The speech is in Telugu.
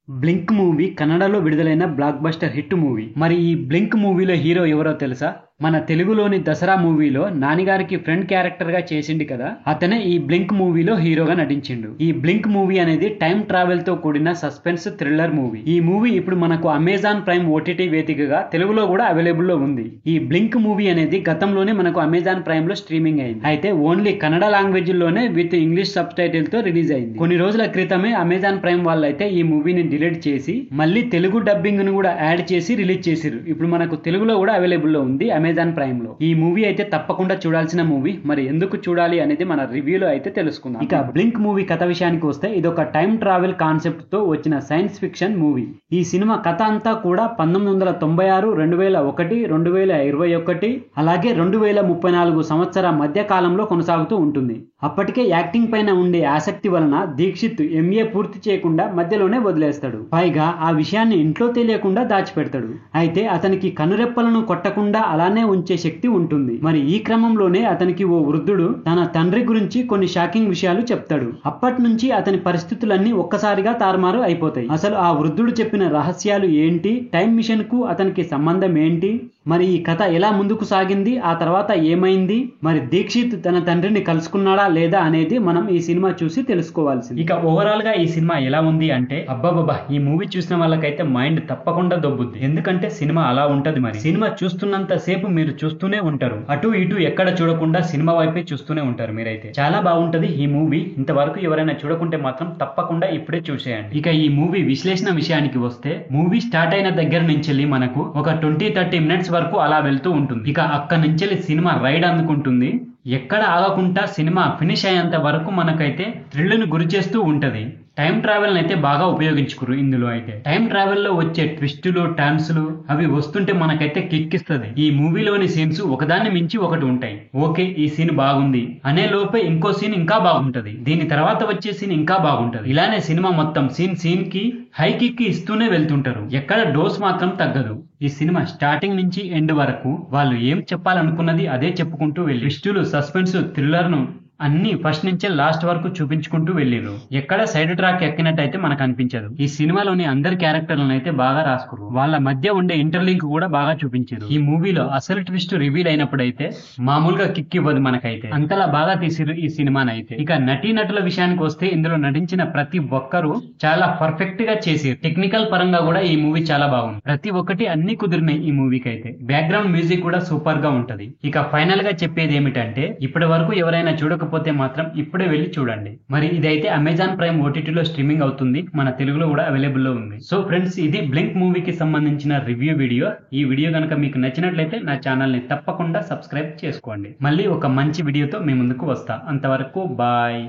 బ్లింక్ మూవీ కన్నడలో విడుదలైన బ్లాక్ బస్టర్ హిట్ మూవీ. మరి ఈ బ్లింక్ మూవీలో హీరో ఎవరో తెలుసా? మన తెలుగులోని దసరా మూవీలో నానిగారికి ఫ్రెండ్ క్యారెక్టర్ గా చేసిండు కదా, అతనే ఈ బ్లింక్ మూవీలో హీరోగా నటించిండు. ఈ బ్లింక్ మూవీ అనేది టైం ట్రావెల్ తో కూడిన సస్పెన్స్ థ్రిల్లర్ మూవీ. ఈ మూవీ ఇప్పుడు మనకు అమెజాన్ ప్రైమ్ ఓటీటీ వేదికగా తెలుగులో కూడా అవైలబుల్ లో ఉంది. ఈ బ్లింక్ మూవీ అనేది గతంలోనే మనకు అమెజాన్ ప్రైమ్ లో స్ట్రీమింగ్ అయింది. అయితే ఓన్లీ కన్నడ లాంగ్వేజ్ లోనే విత్ ఇంగ్లీష్ సబ్ టైటిల్ తో రిలీజ్ అయింది. కొన్ని రోజుల క్రితమే అమెజాన్ ప్రైమ్ వాళ్ళు అయితే ఈ మూవీని డిలీట్ చేసి మళ్ళీ తెలుగు డబ్బింగ్ ను కూడా యాడ్ చేసి రిలీజ్ చేసిరు. ఇప్పుడు మనకు తెలుగులో కూడా అవైలబుల్ లో ఉంది అమెజాన్ ప్రైమ్ లో. ఈ మూవీ అయితే తప్పకుండా చూడాల్సిన మూవీ. మరి ఎందుకు చూడాలి అనేది మన రివ్యూలో అయితే తెలుసుకుందాం. ఇక బ్లింక్ మూవీ కథ విషయానికి వస్తే ఇది ఒక టైం ట్రావెల్ కాన్సెప్ట్ తో వచ్చిన సైన్స్ ఫిక్షన్ మూవీ. ఈ సినిమా కథ అంతా కూడా 1996, 2001, 2021 అలాగే 2034 సంవత్సరాల మధ్య కాలంలో కొనసాగుతూ ఉంటుంది. అప్పటికే యాక్టింగ్ పైన ఉండే ఆసక్తి వలన దీక్షిత్ ఎంఏ పూర్తి చేయకుండా మధ్యలోనే వదిలేస్తాడు. పైగా ఆ విషయాన్ని ఇంట్లో తెలియకుండా దాచిపెడతాడు. అయితే అతనికి కనురెప్పలను కొట్టకుండా అలానే ఉంచే శక్తి ఉంటుంది. మరి ఈ క్రమంలోనే అతనికి ఓ వృద్ధుడు తన తండ్రి గురించి కొన్ని షాకింగ్ విషయాలు చెప్తాడు. అప్పటి నుంచి అతని పరిస్థితులన్నీ ఒక్కసారిగా తారుమారు అయిపోతాయి. అసలు ఆ వృద్ధుడు చెప్పిన రహస్యాలు ఏంటి, టైం మిషన్ కు అతనికి సంబంధం ఏంటి, మరి ఈ కథ ఎలా ముందుకు సాగింది, ఆ తర్వాత ఏమైంది, మరి దీక్షిత్ తన తండ్రిని కలుసుకున్నాడా లేదా అనేది మనం ఈ సినిమా చూసి తెలుసుకోవాల్సింది. ఇక ఓవరాల్ గా ఈ సినిమా ఎలా ఉంది అంటే అబ్బాబాబా, ఈ మూవీ చూసిన వాళ్ళకైతే మైండ్ తప్పకుండా దొబ్బుద్ది. ఎందుకంటే సినిమా అలా ఉంటది. మరి సినిమా చూస్తున్నంత సేపు మీరు చూస్తూనే ఉంటారు. అటు ఇటు ఎక్కడ చూడకుండా సినిమా వైపే చూస్తూనే ఉంటారు మీరైతే. చాలా బాగుంటది ఈ మూవీ. ఇంతవరకు ఎవరైనా చూడకుంటే మాత్రం తప్పకుండా ఇప్పుడే చూసేయండి. ఇక ఈ మూవీ విశ్లేషణ విషయానికి వస్తే మూవీ స్టార్ట్ అయిన దగ్గర నుంచి మనకు ఒక 20-30 మినిట్స్ వరకు అలా వెళ్తూ ఉంటుంది. ఇక అక్కడి నుంచి సినిమా రైడ్ అందుకుంటుంది. ఎక్కడ ఆగకుండా సినిమా ఫినిష్ అయ్యేంత వరకు మనకైతే థ్రిల్ను గురి చేస్తూ ఉంటది. టైం ట్రావెల్ అయితే బాగా ఉపయోగించుకురు ఇందులో. అయితే టైం ట్రావెల్ లో వచ్చే ట్విస్టులు, టర్న్స్లు అవి వస్తుంటే మనకైతే కిక్కిస్తుంది. ఈ మూవీలోని సీన్స్ ఒకదాన్ని మించి ఒకటి ఉంటాయి. ఓకే, ఈ సీన్ బాగుంది అనే లోపే ఇంకో సీన్ ఇంకా బాగుంటది, దీని తర్వాత వచ్చే సీన్ ఇంకా బాగుంటది. ఇలానే సినిమా మొత్తం సీన్ కి హై కిక్ ఇస్తూనే వెళ్తుంటారు. ఎక్కడ డోస్ మాత్రం తగ్గదు. ఈ సినిమా స్టార్టింగ్ నుంచి ఎండ్ వరకు వాళ్ళు ఏం చెప్పాలనుకున్నది అదే చెప్పుకుంటూ వెళ్ళి ట్విస్టులు, సస్పెన్స్, థ్రిల్లర్ ను అన్ని ఫస్ట్ నుంచే లాస్ట్ వరకు చూపించుకుంటూ వెళ్ళిరు. ఎక్కడ సైడ్ ట్రాక్ ఎక్కినట్టయితే మనకు అనిపించదు. ఈ సినిమాలోని అందరి క్యారెక్టర్లను అయితే బాగా రాసుకురు. వాళ్ళ మధ్య ఉండే ఇంటర్లింక్ కూడా బాగా చూపించారు. ఈ మూవీలో అసలు ట్విస్ట్ రివీల్ అయినప్పుడైతే మామూలుగా కిక్ ఇవ్వదు మనకైతే. అంతలా బాగా తీసిరు ఈ సినిమాని అయితే. ఇక నటీనటుల విషయానికి వస్తే ఇందులో నటించిన ప్రతి ఒక్కరూ చాలా పర్ఫెక్ట్ గా చేసారు. టెక్నికల్ పరంగా కూడా ఈ మూవీ చాలా బాగుంది. ప్రతి ఒక్కటి అన్ని కుదిరినాయి ఈ మూవీకి అయితే. బ్యాక్గ్రౌండ్ మ్యూజిక్ కూడా సూపర్ గా ఉంటది. ఇక ఫైనల్ గా చెప్పేది ఏమిటంటే ఇప్పటి వరకు ఎవరైనా చూడకపోతే మాత్రం ఇప్పుడే వెళ్ళి చూడండి. మరి ఇదైతే అమెజాన్ ప్రైమ్ ఓటీటీలో స్ట్రీమింగ్ అవుతుంది. మన తెలుగులో కూడా అవైలబుల్ లో ఉంది. సో ఫ్రెండ్స్, ఇది బ్లింక్ మూవీకి సంబంధించిన రివ్యూ వీడియో. ఈ వీడియో కనుక మీకు నచ్చినట్లయితే నా ఛానల్ ని తప్పకుండా సబ్స్క్రైబ్ చేసుకోండి. మళ్ళీ ఒక మంచి వీడియోతో మీ ముందుకు వస్తా. అంతవరకు బాయ్.